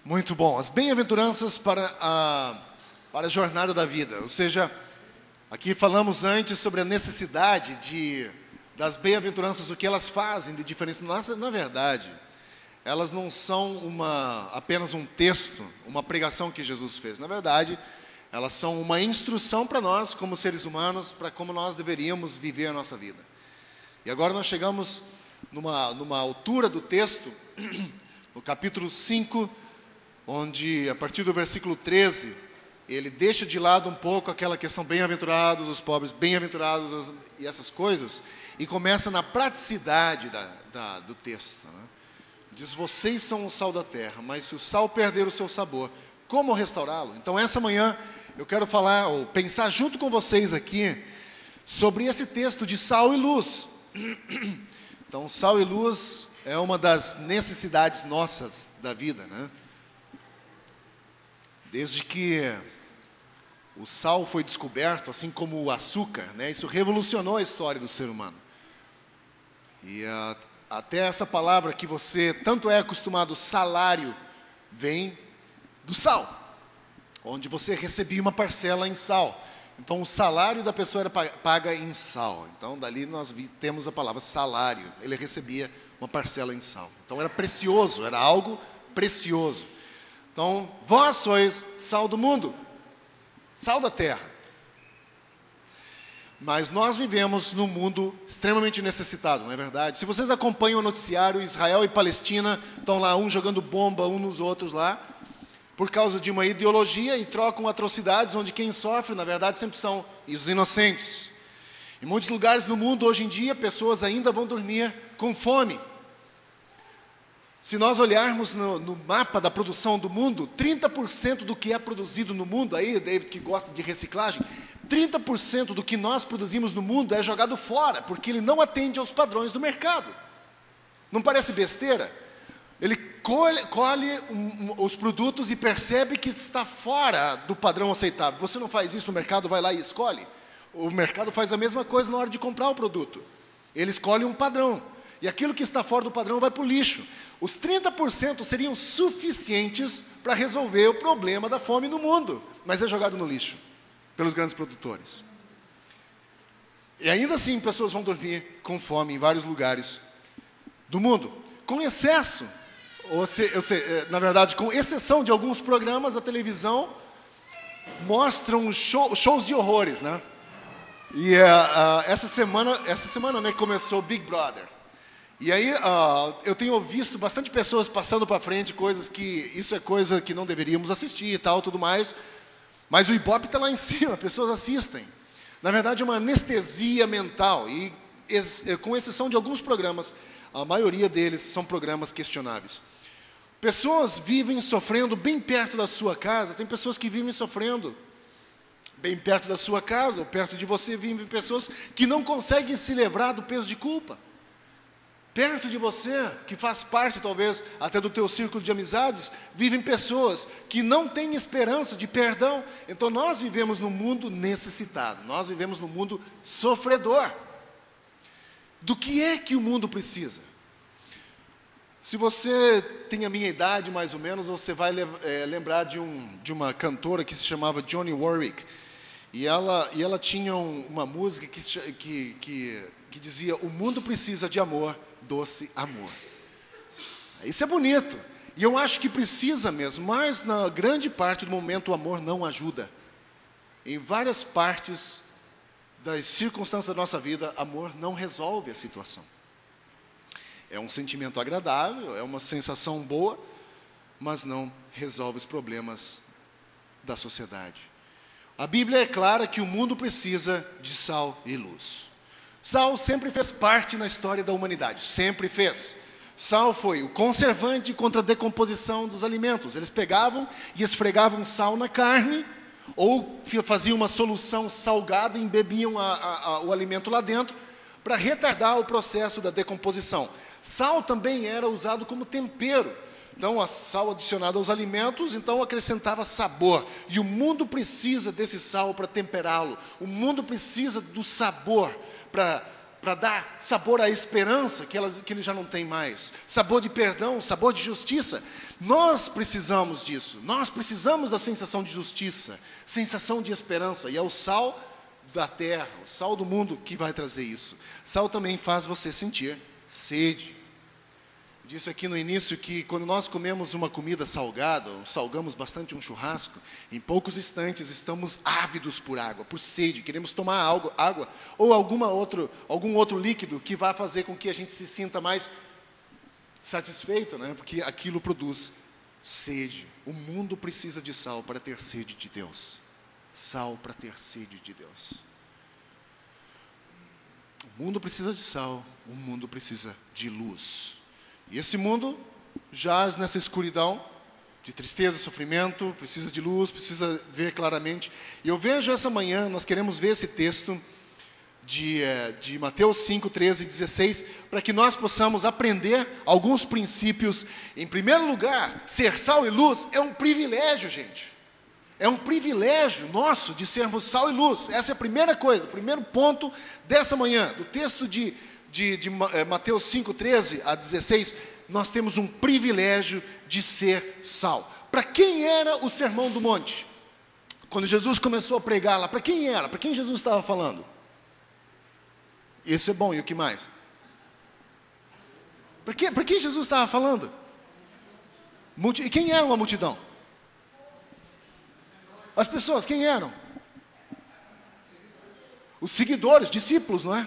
Muito bom. As bem-aventuranças para a jornada da vida. Ou seja, aqui falamos antes sobre a necessidade das bem-aventuranças, o que elas fazem de diferença. Na verdade, elas não são apenas um texto, uma pregação que Jesus fez. Na verdade, elas são uma instrução para nós, como seres humanos, para como nós deveríamos viver a nossa vida. E agora nós chegamos numa altura do texto, no capítulo 5, onde, a partir do versículo 13, ele deixa de lado um pouco aquela questão bem-aventurados os pobres, bem-aventurados e essas coisas, e começa na praticidade do texto, né? Diz, vocês são o sal da terra, mas se o sal perder o seu sabor, como restaurá-lo? Então, essa manhã, eu quero falar, ou pensar junto com vocês aqui, sobre esse texto de sal e luz. Então, sal e luz é uma das necessidades nossas da vida, né? Desde que o sal foi descoberto, assim como o açúcar, né? Isso revolucionou a história do ser humano. E até essa palavra que você tanto é acostumado, salário, vem do sal, onde você recebia uma parcela em sal. Então, o salário da pessoa era paga em sal. Então, dali nós temos a palavra salário. Ele recebia uma parcela em sal. Então, era precioso, era algo precioso. Então, vós sois sal do mundo, sal da terra. Mas nós vivemos num mundo extremamente necessitado, não é verdade? Se vocês acompanham o noticiário, Israel e Palestina estão lá, um jogando bomba uns nos outros lá, por causa de uma ideologia, e trocam atrocidades, onde quem sofre, na verdade, sempre são os inocentes. Em muitos lugares no mundo, hoje em dia, pessoas ainda vão dormir com fome. Se nós olharmos no mapa da produção do mundo, 30% do que é produzido no mundo, aí, David, que gosta de reciclagem, 30% do que nós produzimos no mundo é jogado fora, porque ele não atende aos padrões do mercado. Não parece besteira? Ele colhe os produtos e percebe que está fora do padrão aceitável. Você não faz isso no mercado, vai lá e escolhe. O mercado faz a mesma coisa na hora de comprar o produto. Ele escolhe um padrão. E aquilo que está fora do padrão vai para o lixo. Os 30% seriam suficientes para resolver o problema da fome no mundo, mas é jogado no lixo pelos grandes produtores. E ainda assim, pessoas vão dormir com fome em vários lugares do mundo. Com excesso, na verdade, com exceção de alguns programas, a televisão mostram shows de horrores, né? E essa semana, né, começou Big Brother. E aí, eu tenho visto bastante pessoas passando para frente coisas que, isso é coisa que não deveríamos assistir e tal, tudo mais. Mas o Ibope está lá em cima, pessoas assistem. Na verdade, é uma anestesia mental. E, com exceção de alguns programas, a maioria deles são programas questionáveis. Pessoas vivem sofrendo bem perto da sua casa. Tem pessoas que vivem sofrendo bem perto da sua casa, ou perto de você vivem pessoas que não conseguem se livrar do peso de culpa. Perto de você, que faz parte talvez até do teu círculo de amizades, vivem pessoas que não têm esperança de perdão. Então nós vivemos num mundo necessitado, nós vivemos num mundo sofredor. Do que é que o mundo precisa? Se você tem a minha idade mais ou menos, você vai lembrar de uma cantora que se chamava Dionne Warwick. E ela tinha uma música que dizia, o mundo precisa de amor, doce amor. Isso é bonito. E eu acho que precisa mesmo, mas na grande parte do momento o amor não ajuda. Em várias partes das circunstâncias da nossa vida, amor não resolve a situação. É um sentimento agradável, é uma sensação boa, mas não resolve os problemas da sociedade. A Bíblia é clara que o mundo precisa de sal e luz. Sal sempre fez parte na história da humanidade, sempre fez. Sal foi o conservante contra a decomposição dos alimentos. Eles pegavam e esfregavam sal na carne, ou faziam uma solução salgada e embebiam o alimento lá dentro, para retardar o processo da decomposição. Sal também era usado como tempero. Então, a sal adicionada aos alimentos, então acrescentava sabor. E o mundo precisa desse sal para temperá-lo. O mundo precisa do sabor para para dar sabor à esperança que ele já não tem mais, sabor de perdão, sabor de justiça. Nós precisamos disso, nós precisamos da sensação de justiça, sensação de esperança, e é o sal da terra, o sal do mundo que vai trazer isso. Sal também faz você sentir sede. Eu disse aqui no início que quando nós comemos uma comida salgada, ou salgamos bastante um churrasco, em poucos instantes estamos ávidos por água, por sede, queremos tomar água ou algum outro líquido que vai fazer com que a gente se sinta mais satisfeito, né? Porque aquilo produz sede. O mundo precisa de sal para ter sede de Deus. Sal para ter sede de Deus. O mundo precisa de sal, o mundo precisa de luz. E esse mundo jaz nessa escuridão de tristeza, sofrimento, precisa de luz, precisa ver claramente. E eu vejo essa manhã, nós queremos ver esse texto de Mateus 5, 13 e 16, para que nós possamos aprender alguns princípios. Em primeiro lugar, ser sal e luz é um privilégio, gente. É um privilégio nosso de sermos sal e luz. Essa é a primeira coisa, o primeiro ponto dessa manhã, do texto de Mateus 5, 13 a 16, nós temos um privilégio de ser sal. Para quem era o Sermão do Monte? Quando Jesus começou a pregar lá, para quem era? Para quem Jesus estava falando? Isso é bom, e o que mais? Para quem Jesus estava falando? E quem era uma multidão? As pessoas, quem eram? Os seguidores, discípulos, não é?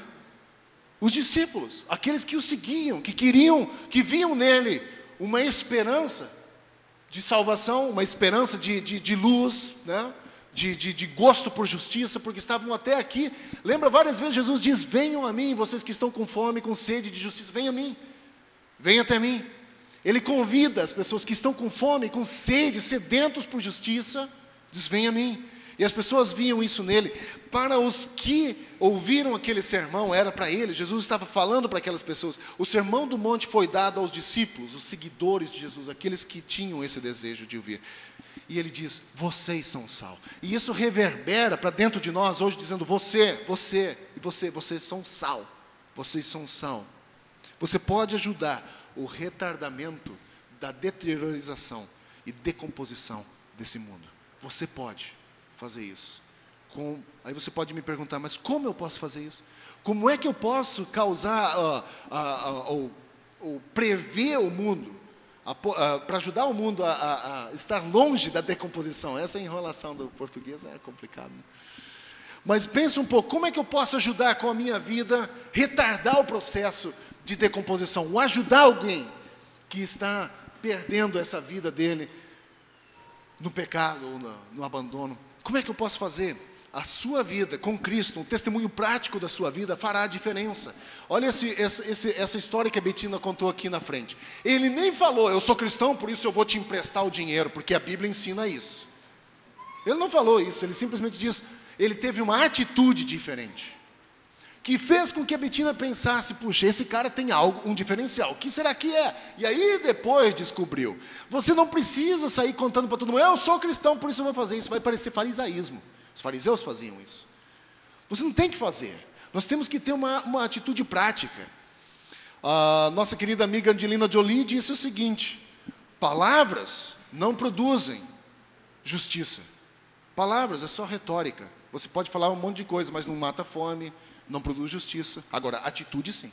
Os discípulos, aqueles que o seguiam, que queriam, que viam nele uma esperança de salvação, uma esperança de luz, né? de gosto por justiça, porque estavam até aqui. Lembra, várias vezes Jesus diz: venham a mim, vocês que estão com fome, com sede de justiça, venham a mim, venham até mim. Ele convida as pessoas que estão com fome, com sede, sedentos por justiça, diz: venham a mim. E as pessoas viam isso nele. Para os que ouviram aquele sermão, era para eles. Jesus estava falando para aquelas pessoas. O sermão do monte foi dado aos discípulos, os seguidores de Jesus, aqueles que tinham esse desejo de ouvir. E ele diz: vocês são sal. E isso reverbera para dentro de nós hoje, dizendo: vocês são sal. Vocês são sal. Você pode ajudar o retardamento da deteriorização e decomposição desse mundo. Você pode fazer isso. Aí você pode me perguntar: mas como eu posso fazer isso? Como é que eu posso causar, ou prever o mundo, para ajudar o mundo a estar longe da decomposição? Essa enrolação do português é complicada, né? Mas pensa um pouco: como é que eu posso ajudar com a minha vida, retardar o processo de decomposição, ou ajudar alguém que está perdendo essa vida dele no pecado ou no abandono? Como é que eu posso fazer? A sua vida com Cristo, um testemunho prático da sua vida, fará a diferença. Olha essa história que a Betina contou aqui na frente. Ele nem falou: eu sou cristão, por isso eu vou te emprestar o dinheiro, porque a Bíblia ensina isso. Ele não falou isso, ele simplesmente diz, ele teve uma atitude diferente, que fez com que a Betina pensasse: puxa, esse cara tem algo, um diferencial, o que será que é? E aí depois descobriu. Você não precisa sair contando para todo mundo: eu sou cristão, por isso eu vou fazer isso. Vai parecer farisaísmo. Os fariseus faziam isso. Você não tem que fazer. Nós temos que ter uma atitude prática. A nossa querida amiga Angelina Jolie disse o seguinte: palavras não produzem justiça. Palavras é só retórica. Você pode falar um monte de coisa, mas não mata a fome, não produz justiça. Agora, atitude sim.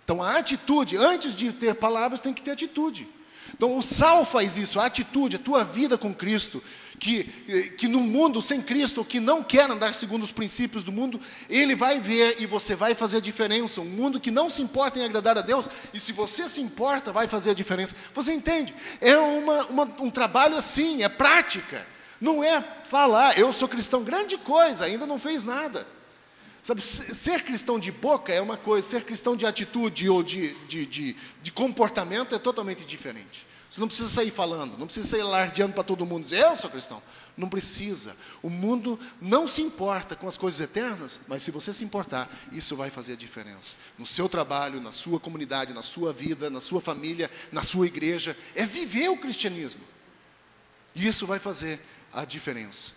Então a atitude, antes de ter palavras, tem que ter atitude. Então o sal faz isso, a atitude, a tua vida com Cristo, que no mundo sem Cristo, que não quer andar segundo os princípios do mundo, ele vai ver e você vai fazer a diferença. Um mundo que não se importa em agradar a Deus, e se você se importa, vai fazer a diferença. Você entende? É um trabalho assim, é prática. Não é falar: eu sou cristão, grande coisa, ainda não fez nada. Sabe, ser cristão de boca é uma coisa, ser cristão de atitude ou de comportamento é totalmente diferente. Você não precisa sair falando, não precisa sair alardeando para todo mundo, dizer: eu sou cristão. Não precisa. O mundo não se importa com as coisas eternas, mas se você se importar, isso vai fazer a diferença. No seu trabalho, na sua comunidade, na sua vida, na sua família, na sua igreja. É viver o cristianismo. E isso vai fazer a diferença.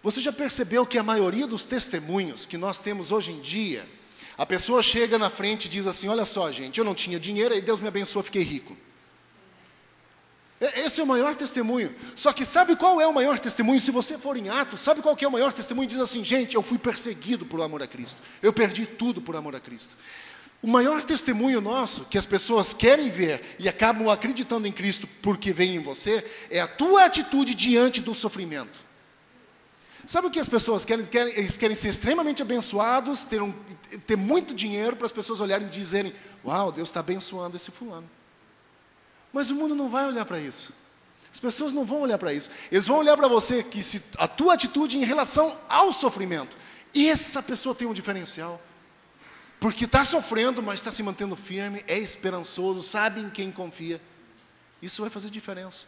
Você já percebeu que a maioria dos testemunhos que nós temos hoje em dia, A pessoa chega na frente e diz assim, olha só gente, eu não tinha dinheiro, e Deus me abençoou, fiquei rico. Esse é o maior testemunho. Só que sabe qual é o maior testemunho? Se você for em Atos, sabe qual que é o maior testemunho? Diz assim, gente, eu fui perseguido por amor a Cristo. Eu perdi tudo por amor a Cristo. O maior testemunho nosso, que as pessoas querem ver e acabam acreditando em Cristo porque veem em você, é a tua atitude diante do sofrimento. Sabe o que as pessoas querem? Eles querem ser extremamente abençoados, ter muito dinheiro para as pessoas olharem e dizerem, uau, Deus está abençoando esse fulano. Mas o mundo não vai olhar para isso. As pessoas não vão olhar para isso. Eles vão olhar para você, que a tua atitude em relação ao sofrimento. E essa pessoa tem um diferencial. Porque está sofrendo, mas está se mantendo firme, é esperançoso, sabe em quem confia. Isso vai fazer diferença.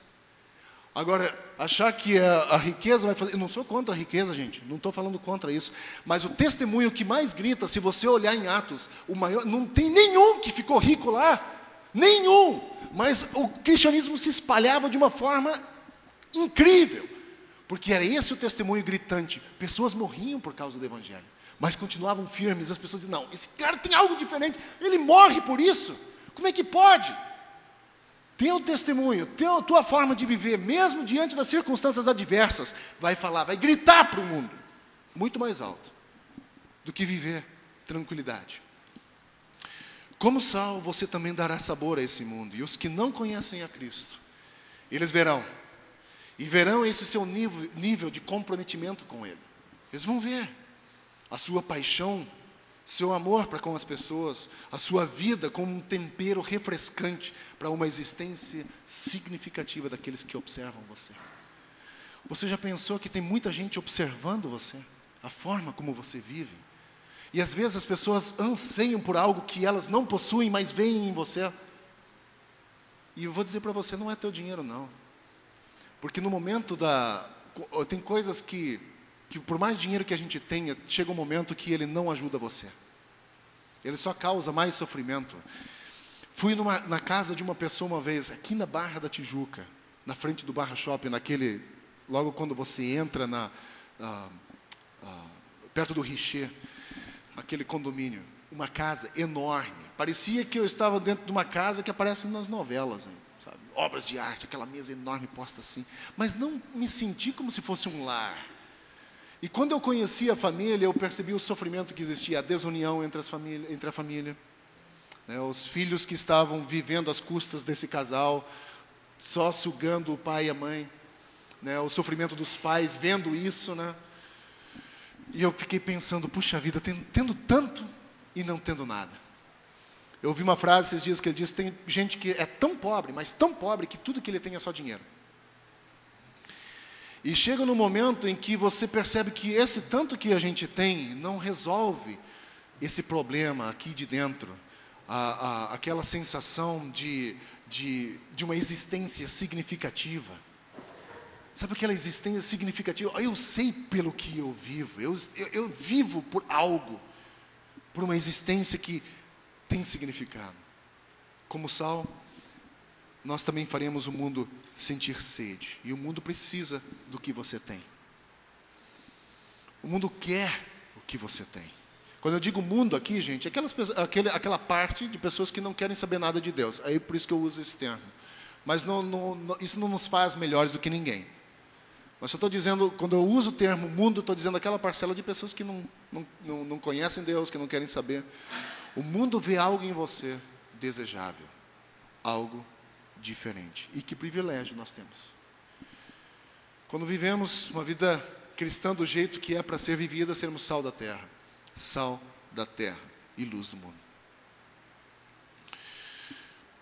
Agora, achar que a riqueza vai fazer... Eu não sou contra a riqueza, gente. Não estou falando contra isso. Mas o testemunho que mais grita, se você olhar em Atos, o maior, não tem nenhum que ficou rico lá. Nenhum. Mas o cristianismo se espalhava de uma forma incrível. Porque era esse o testemunho gritante. Pessoas morriam por causa do evangelho. Mas continuavam firmes. As pessoas diziam, não, esse cara tem algo diferente. Ele morre por isso. Como é que pode? Teu testemunho, tua forma de viver, mesmo diante das circunstâncias adversas, vai falar, vai gritar para o mundo, muito mais alto, do que viver tranquilidade. Como sal, você também dará sabor a esse mundo, e os que não conhecem a Cristo, eles verão, e verão esse seu nível de comprometimento com Ele. Eles vão ver a sua paixão, seu amor para com as pessoas, a sua vida como um tempero refrescante para uma existência significativa daqueles que observam você. Você já pensou que tem muita gente observando você? A forma como você vive? E às vezes as pessoas anseiam por algo que elas não possuem, mas veem em você. E eu vou dizer para você, não é teu dinheiro não. Porque no momento tem coisas que por mais dinheiro que a gente tenha, chega um momento que ele não ajuda você. Ele só causa mais sofrimento. Fui na casa de uma pessoa uma vez, aqui na Barra da Tijuca, na frente do Barra Shopping, logo quando você entra perto do Richer, aquele condomínio, uma casa enorme. Parecia que eu estava dentro de uma casa que aparece nas novelas, hein, sabe? Obras de arte, aquela mesa enorme posta assim. Mas não me senti como se fosse um lar. E quando eu conheci a família, eu percebi o sofrimento que existia, a desunião entre a família. Né, os filhos que estavam vivendo às custas desse casal, só sugando o pai e a mãe. Né, o sofrimento dos pais, vendo isso. Né, e eu fiquei pensando, puxa vida, tendo tanto e não tendo nada. Eu ouvi uma frase esses dias que ele diz, tem gente que é tão pobre, mas tão pobre, que tudo que ele tem é só dinheiro. E chega no momento em que você percebe que esse tanto que a gente tem não resolve esse problema aqui de dentro, aquela sensação de uma existência significativa. Sabe aquela existência significativa? Eu sei pelo que eu vivo, eu vivo por algo, por uma existência que tem significado. Como sal, nós também faremos o mundo sentir sede. E o mundo precisa do que você tem. O mundo quer o que você tem. Quando eu digo mundo aqui, gente, aquela parte de pessoas que não querem saber nada de Deus. Aí por isso que eu uso esse termo. Mas isso não nos faz melhores do que ninguém. Mas eu estou dizendo, quando eu uso o termo mundo, estou dizendo aquela parcela de pessoas que não conhecem Deus, que não querem saber. O mundo vê algo em você desejável. Algo diferente. E que privilégio nós temos. Quando vivemos uma vida cristã do jeito que é para ser vivida, sermos sal da terra. Sal da terra e luz do mundo.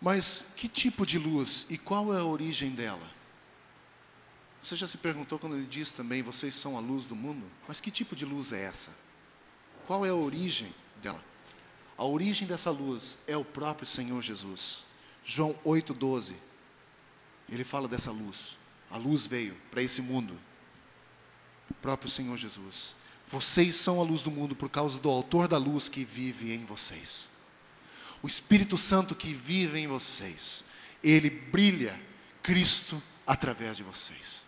Mas que tipo de luz e qual é a origem dela? Você já se perguntou quando ele diz também, vocês são a luz do mundo? Mas que tipo de luz é essa? Qual é a origem dela? A origem dessa luz é o próprio Senhor Jesus. João 8,12, ele fala dessa luz. A luz veio para esse mundo. O próprio Senhor Jesus. Vocês são a luz do mundo por causa do autor da luz que vive em vocês. O Espírito Santo que vive em vocês. Ele brilha Cristo através de vocês.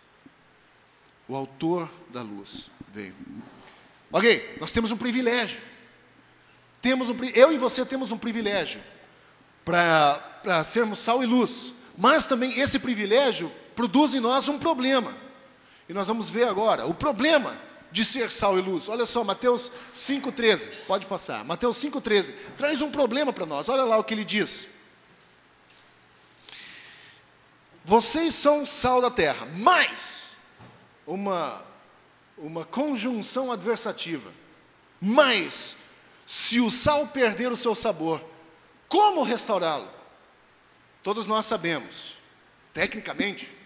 O autor da luz veio. Ok, nós temos um privilégio. Eu e você temos um privilégio para sermos sal e luz, mas também esse privilégio produz em nós um problema. E nós vamos ver agora o problema de ser sal e luz. Olha só, Mateus 5,13, pode passar. Mateus 5,13 traz um problema para nós. Olha lá o que ele diz. Vocês são sal da terra, mas uma conjunção adversativa. Mas se o sal perder o seu sabor, como restaurá-lo? Todos nós sabemos, tecnicamente,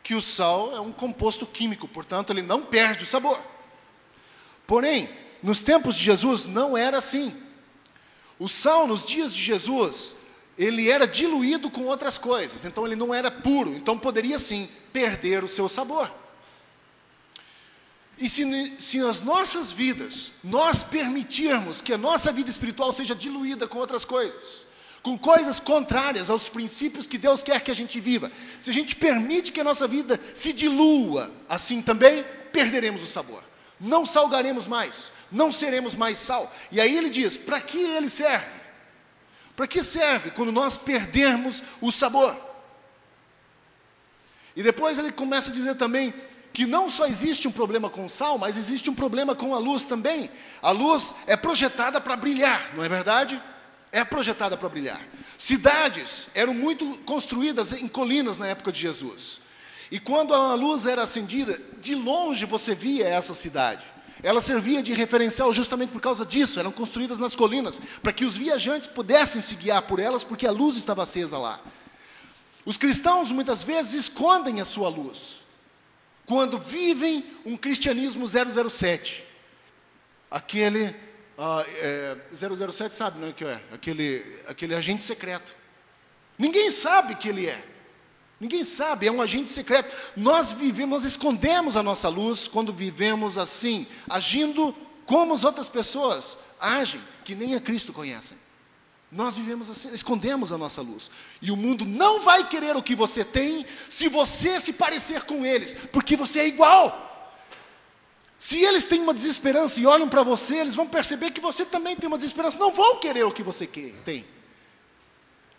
que o sal é um composto químico, portanto, ele não perde o sabor. Porém, nos tempos de Jesus, não era assim. O sal, nos dias de Jesus, ele era diluído com outras coisas, então ele não era puro, então poderia sim perder o seu sabor. E se nas nossas vidas, nós permitirmos que a nossa vida espiritual seja diluída com outras coisas, com coisas contrárias aos princípios que Deus quer que a gente viva, se a gente permite que a nossa vida se dilua, assim também perderemos o sabor. Não salgaremos mais, não seremos mais sal. E aí ele diz, para que ele serve? Para que serve quando nós perdermos o sabor? E depois ele começa a dizer também que não só existe um problema com o sal, mas existe um problema com a luz também. A luz é projetada para brilhar, não é verdade? É projetada para brilhar. Cidades eram muito construídas em colinas na época de Jesus. E quando a luz era acendida, de longe você via essa cidade. Ela servia de referencial justamente por causa disso. Eram construídas nas colinas, para que os viajantes pudessem se guiar por elas, porque a luz estava acesa lá. Os cristãos muitas vezes escondem a sua luz quando vivem um cristianismo 007. Aquele 007 sabe, não é que é? Aquele agente secreto. Ninguém sabe que ele é. Ninguém sabe, é um agente secreto. Nós escondemos a nossa luz quando vivemos assim, agindo como as outras pessoas agem, que nem a Cristo conhecem. Nós vivemos assim, escondemos a nossa luz. E o mundo não vai querer o que você tem se você se parecer com eles, porque você é igual. Se eles têm uma desesperança e olham para você, eles vão perceber que você também tem uma desesperança. Não vão querer o que você tem.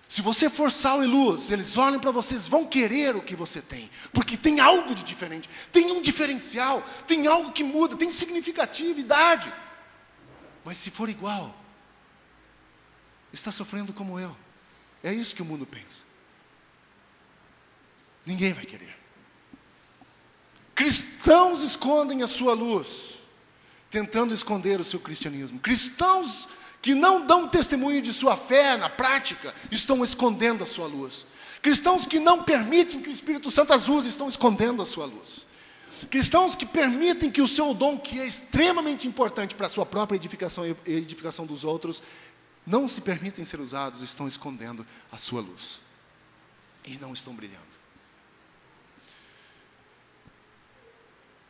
Se você for sal e luz, eles olham para vocês, vão querer o que você tem, porque tem algo de diferente, tem um diferencial, tem algo que muda, tem significatividade. Mas se for igual, está sofrendo como eu. É isso que o mundo pensa. Ninguém vai querer. Cristãos escondem a sua luz, tentando esconder o seu cristianismo. Cristãos que não dão testemunho de sua fé na prática, estão escondendo a sua luz. Cristãos que não permitem que o Espírito Santo as use, estão escondendo a sua luz. Cristãos que permitem que o seu dom, que é extremamente importante para a sua própria edificação e edificação dos outros, não se permitem ser usados, estão escondendo a sua luz. E não estão brilhando.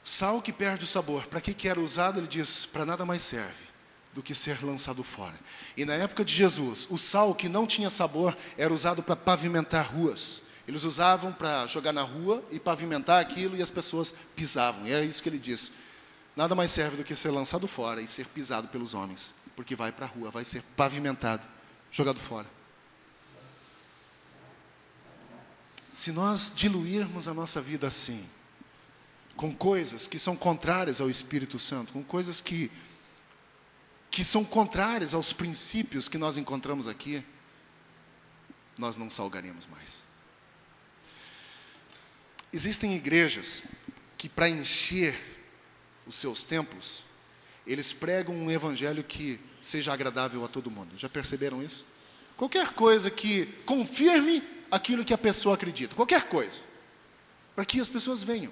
Sal que perde o sabor, para que era usado? Ele diz, para nada mais serve do que ser lançado fora. E na época de Jesus, o sal que não tinha sabor era usado para pavimentar ruas. Eles usavam para jogar na rua e pavimentar aquilo e as pessoas pisavam. E é isso que ele diz. Nada mais serve do que ser lançado fora e ser pisado pelos homens. Porque vai para a rua, vai ser pavimentado, jogado fora. Se nós diluirmos a nossa vida assim, com coisas que são contrárias ao Espírito Santo, com coisas que são contrárias aos princípios que nós encontramos aqui, nós não salgaremos mais. Existem igrejas que, para encher os seus templos, eles pregam um evangelho que seja agradável a todo mundo. Já perceberam isso? Qualquer coisa que confirme aquilo que a pessoa acredita. Qualquer coisa. Para que as pessoas venham.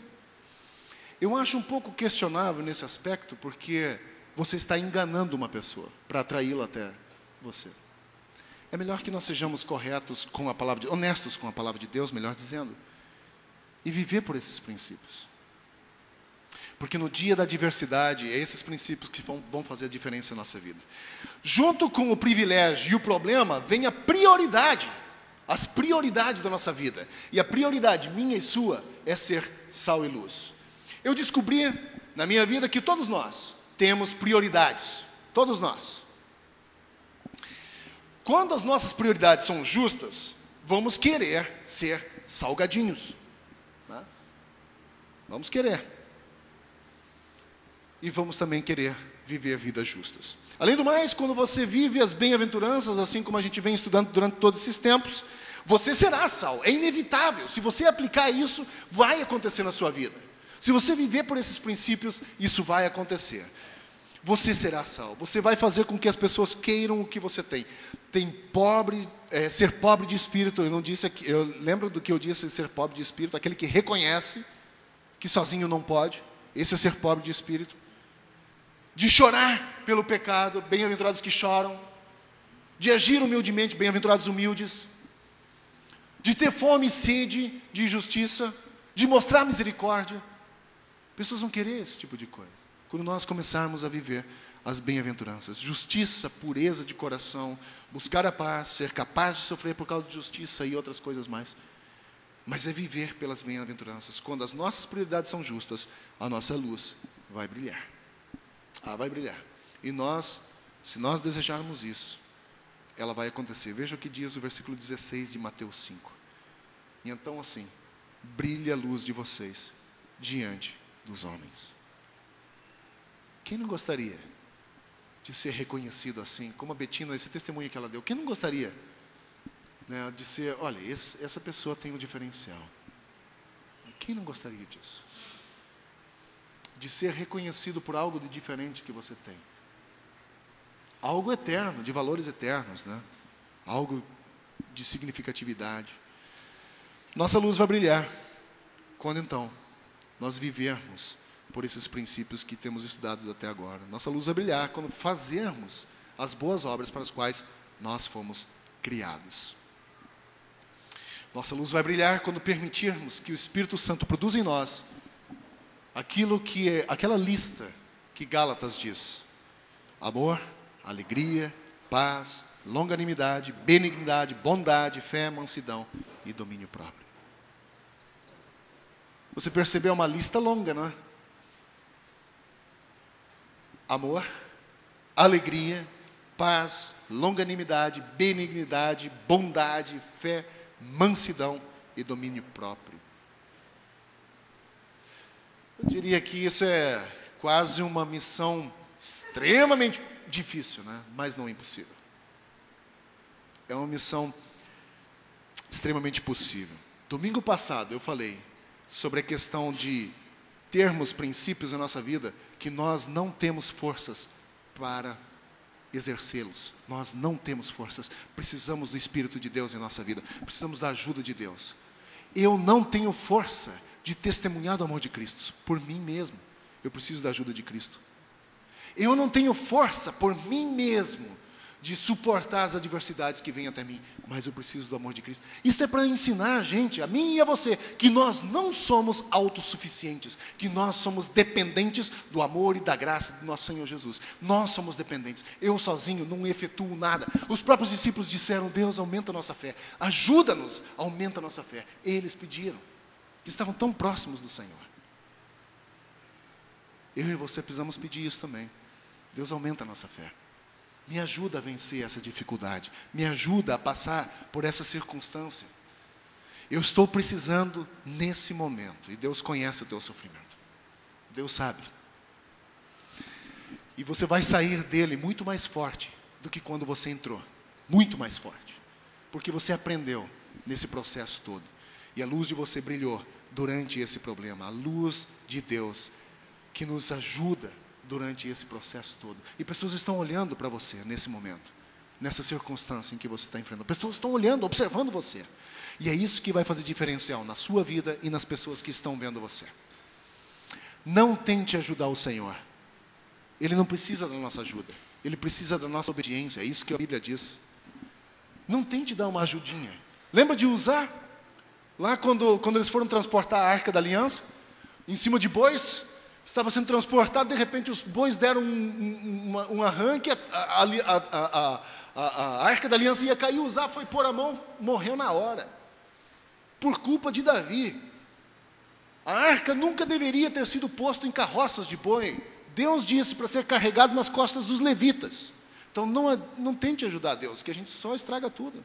Eu acho um pouco questionável nesse aspecto, porque você está enganando uma pessoa para atraí-la até você. É melhor que nós sejamos corretos com a palavra, honestos com a palavra de Deus, melhor dizendo, e viver por esses princípios. Porque no dia da adversidade, é esses princípios que vão fazer a diferença na nossa vida. Junto com o privilégio e o problema, vem a prioridade, as prioridades da nossa vida. E a prioridade minha e sua é ser sal e luz. Eu descobri na minha vida que todos nós temos prioridades. Todos nós. quando as nossas prioridades são justas, vamos querer ser salgadinhos, né? Vamos querer. E vamos também querer viver vidas justas. Além do mais, quando você vive as bem-aventuranças, assim como a gente vem estudando durante todos esses tempos, você será sal, é inevitável. Se você aplicar isso, vai acontecer na sua vida. Se você viver por esses princípios, isso vai acontecer. Você será sal, você vai fazer com que as pessoas queiram o que você tem. Ser pobre de espírito, eu lembro do que eu disse, ser pobre de espírito, aquele que reconhece que sozinho não pode, esse é ser pobre de espírito. De chorar pelo pecado, bem-aventurados que choram. De agir humildemente, bem-aventurados humildes. De ter fome e sede de justiça, de mostrar misericórdia. Pessoas vão querer esse tipo de coisa, quando nós começarmos a viver as bem-aventuranças. Justiça, pureza de coração, buscar a paz, ser capaz de sofrer por causa de justiça e outras coisas mais. Mas é viver pelas bem-aventuranças. Quando as nossas prioridades são justas, a nossa luz vai brilhar. Vai brilhar. E nós, se nós desejarmos isso, ela vai acontecer. Veja o que diz o versículo 16 de Mateus 5. E então assim, brilhe a luz de vocês diante dos homens. Quem não gostaria de ser reconhecido assim, como a Betina, esse testemunho que ela deu, quem não gostaria, né, de ser, olha, essa pessoa tem um diferencial. Quem não gostaria disso? De ser reconhecido por algo de diferente que você tem. Algo eterno, de valores eternos, né? Algo de significatividade. Nossa luz vai brilhar quando então nós vivermos por esses princípios que temos estudado até agora. Nossa luz vai brilhar quando fazermos as boas obras para as quais nós fomos criados. Nossa luz vai brilhar quando permitirmos que o Espírito Santo produza em nós aquela lista que Gálatas diz: amor, alegria, paz, longanimidade, benignidade, bondade, fé, mansidão e domínio próprio. Você percebeu uma lista longa, não é? Amor, alegria, paz, longanimidade, benignidade, bondade, fé, mansidão e domínio próprio. Eu diria que isso é quase uma missão extremamente difícil, né? Mas não impossível. É uma missão extremamente possível. Domingo passado eu falei sobre a questão de termos princípios na nossa vida que nós não temos forças para exercê-los. Nós não temos forças. Precisamos do Espírito de Deus em nossa vida. Precisamos da ajuda de Deus. Eu não tenho força de testemunhar do amor de Cristo por mim mesmo. Eu preciso da ajuda de Cristo. Eu não tenho força por mim mesmo de suportar as adversidades que vêm até mim, mas eu preciso do amor de Cristo. Isso é para ensinar a gente, a mim e a você, que nós não somos autossuficientes, que nós somos dependentes do amor e da graça do nosso Senhor Jesus. Nós somos dependentes. Eu sozinho não efetuo nada. Os próprios discípulos disseram: Deus, aumenta a nossa fé, ajuda-nos, aumenta a nossa fé. Eles pediram, que estavam tão próximos do Senhor. Eu e você precisamos pedir isso também. Deus, aumenta a nossa fé. Me ajuda a vencer essa dificuldade. Me ajuda a passar por essa circunstância. Eu estou precisando nesse momento. E Deus conhece o teu sofrimento. Deus sabe. E você vai sair dele muito mais forte do que quando você entrou. Muito mais forte. Porque você aprendeu nesse processo todo. E a luz de você brilhou durante esse problema. A luz de Deus que nos ajuda durante esse processo todo. E pessoas estão olhando para você nesse momento, nessa circunstância em que você está enfrentando. Pessoas estão olhando, observando você. E é isso que vai fazer diferencial na sua vida e nas pessoas que estão vendo você. Não tente ajudar o Senhor. Ele não precisa da nossa ajuda. Ele precisa da nossa obediência. É isso que a Bíblia diz. Não tente dar uma ajudinha. Lembra de Uzá? Lá quando eles foram transportar a Arca da Aliança, em cima de bois, estava sendo transportado, de repente os bois deram um arranque, a Arca da Aliança ia cair, Uzá foi pôr a mão, morreu na hora. Por culpa de Davi. A arca nunca deveria ter sido posto em carroças de boi. Deus disse para ser carregado nas costas dos levitas. Então não tente ajudar Deus, que a gente só estraga tudo.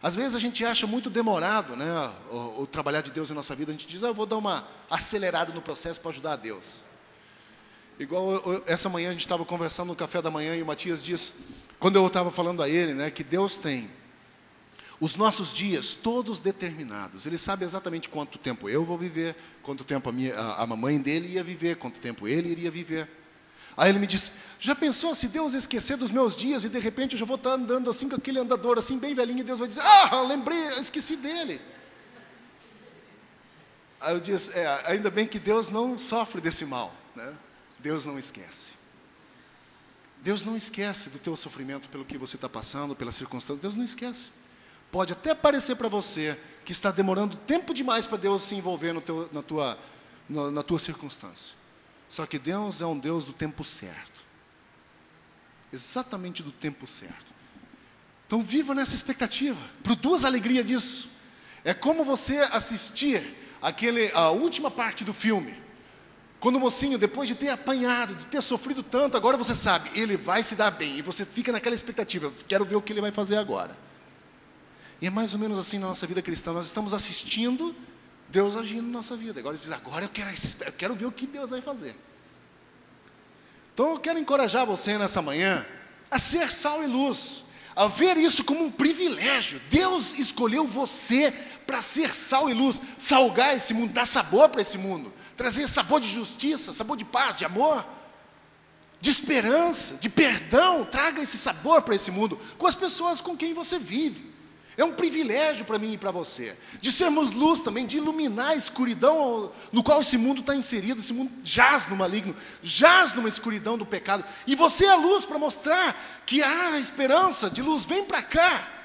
Às vezes a gente acha muito demorado, né, o trabalhar de Deus em nossa vida. A gente diz, eu vou dar uma acelerada no processo para ajudar a Deus. Igual essa manhã a gente estava conversando no café da manhã e o Matias diz, quando eu estava falando a ele, né, que Deus tem os nossos dias todos determinados. Ele sabe exatamente quanto tempo eu vou viver, quanto tempo a mamãe dele ia viver, quanto tempo ele iria viver. Aí ele me disse, já pensou se Deus esquecer dos meus dias e de repente eu já vou estar andando assim com aquele andador assim bem velhinho e Deus vai dizer, lembrei, esqueci dele. Aí eu disse, ainda bem que Deus não sofre desse mal, né? Deus não esquece. Deus não esquece do teu sofrimento pelo que você está passando, pelas circunstâncias. Deus não esquece. Pode até parecer para você que está demorando tempo demais para Deus se envolver na tua circunstância. Só que Deus é um Deus do tempo certo. Exatamente do tempo certo. Então viva nessa expectativa. Produza alegria disso. É como você assistir a última parte do filme. Quando o mocinho, depois de ter apanhado, de ter sofrido tanto, agora você sabe, ele vai se dar bem. E você fica naquela expectativa, quero ver o que ele vai fazer agora. E é mais ou menos assim na nossa vida cristã. Nós estamos assistindo Deus agindo na nossa vida. Agora diz, agora eu quero ver o que Deus vai fazer. Então eu quero encorajar você nessa manhã a ser sal e luz. A ver isso como um privilégio. Deus escolheu você para ser sal e luz. Salgar esse mundo, dar sabor para esse mundo. Trazer sabor de justiça, sabor de paz, de amor, de esperança, de perdão. Traga esse sabor para esse mundo com as pessoas com quem você vive. É um privilégio para mim e para você, de sermos luz também, de iluminar a escuridão no qual esse mundo está inserido. Esse mundo jaz no maligno, jaz numa escuridão do pecado. E você é a luz para mostrar que há esperança de luz. Vem para cá.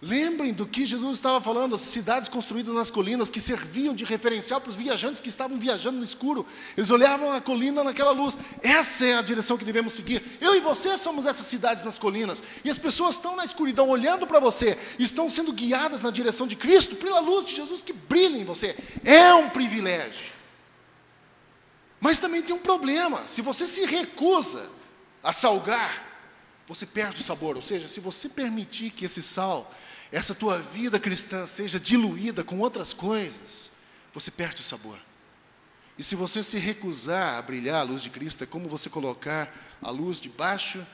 Lembrem do que Jesus estava falando, as cidades construídas nas colinas, que serviam de referencial para os viajantes que estavam viajando no escuro. Eles olhavam a colina naquela luz. Essa é a direção que devemos seguir. Eu e você somos essas cidades nas colinas. E as pessoas estão na escuridão olhando para você, estão sendo guiadas na direção de Cristo, pela luz de Jesus que brilha em você. É um privilégio. Mas também tem um problema. Se você se recusa a salgar, você perde o sabor. Ou seja, se você permitir que esse sal, essa tua vida cristã seja diluída com outras coisas, você perde o sabor. E se você se recusar a brilhar a luz de Cristo, é como você colocar a luz debaixo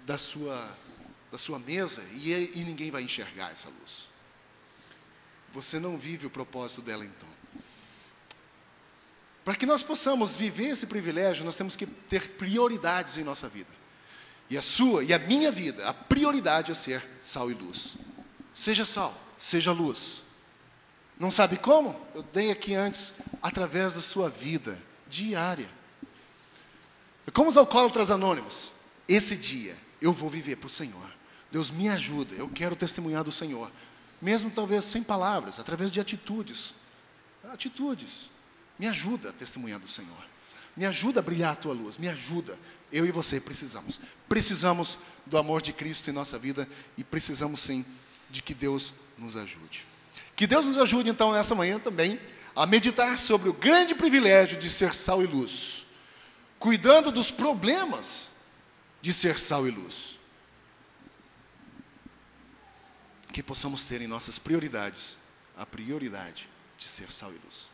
da sua mesa e ninguém vai enxergar essa luz. Você não vive o propósito dela então. Para que nós possamos viver esse privilégio, nós temos que ter prioridades em nossa vida. E a sua e a minha vida, a prioridade é ser sal e luz. Seja sal, seja luz. Não sabe como? Eu dei aqui antes, através da sua vida diária. Como os alcoólatras anônimos, esse dia eu vou viver para o Senhor. Deus me ajuda, eu quero testemunhar do Senhor. Mesmo talvez sem palavras, através de atitudes. Atitudes. Me ajuda a testemunhar do Senhor. Me ajuda a brilhar a tua luz, me ajuda. Eu e você precisamos. Precisamos do amor de Cristo em nossa vida e precisamos sim de que Deus nos ajude. Que Deus nos ajude então nessa manhã também a meditar sobre o grande privilégio de ser sal e luz, cuidando dos problemas de ser sal e luz. Que possamos ter em nossas prioridades a prioridade de ser sal e luz.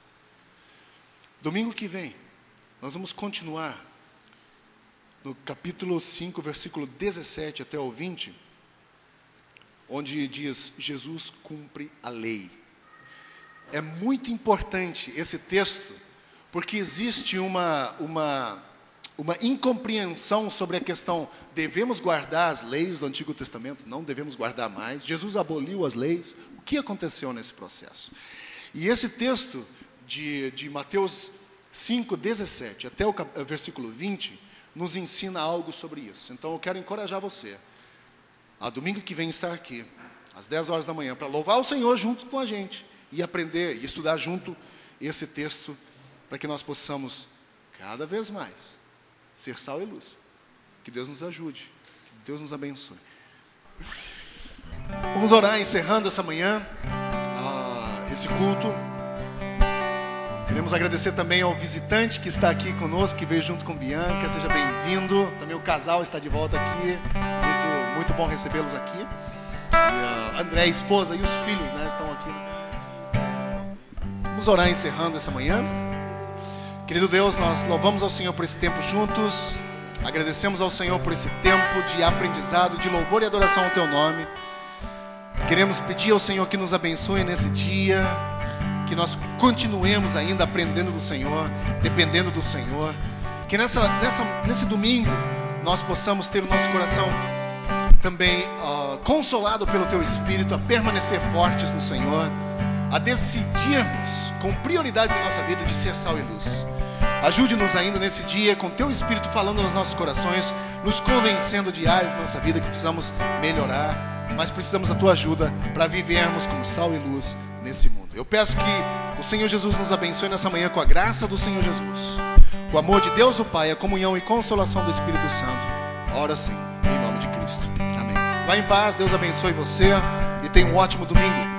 Domingo que vem, nós vamos continuar no capítulo 5, versículo 17 até o 20, onde diz, Jesus cumpre a lei. É muito importante esse texto, porque existe uma incompreensão sobre a questão, devemos guardar as leis do Antigo Testamento? Não devemos guardar mais. Jesus aboliu as leis. O que aconteceu nesse processo? E esse texto de Mateus 5, 17 até o versículo 20, nos ensina algo sobre isso. Então eu quero encorajar você a domingo que vem estar aqui, às 10 horas da manhã, para louvar o Senhor junto com a gente e aprender e estudar junto esse texto, para que nós possamos cada vez mais ser sal e luz. Que Deus nos ajude, que Deus nos abençoe. Vamos orar encerrando essa manhã esse culto. Queremos agradecer também ao visitante que está aqui conosco, que veio junto com Bianca. Seja bem-vindo. Também o casal está de volta aqui. Muito bom recebê-los aqui. E, André, a esposa, e os filhos, né, estão aqui. Vamos orar encerrando essa manhã. Querido Deus, nós louvamos ao Senhor por esse tempo juntos. Agradecemos ao Senhor por esse tempo de aprendizado, de louvor e adoração ao Teu nome. Queremos pedir ao Senhor que nos abençoe nesse dia, que nós continuemos ainda aprendendo do Senhor, dependendo do Senhor. Que nesse domingo nós possamos ter o nosso coração também consolado pelo Teu Espírito, a permanecer fortes no Senhor, a decidirmos com prioridade na nossa vida de ser sal e luz. Ajude-nos ainda nesse dia com Teu Espírito falando aos nossos corações, nos convencendo de áreas da nossa vida que precisamos melhorar, mas precisamos da Tua ajuda para vivermos como sal e luz nesse mundo. Eu peço que o Senhor Jesus nos abençoe nessa manhã com a graça do Senhor Jesus, com o amor de Deus o Pai, a comunhão e consolação do Espírito Santo. Ora sim, em nome de Cristo. Amém. Vá em paz, Deus abençoe você e tenha um ótimo domingo.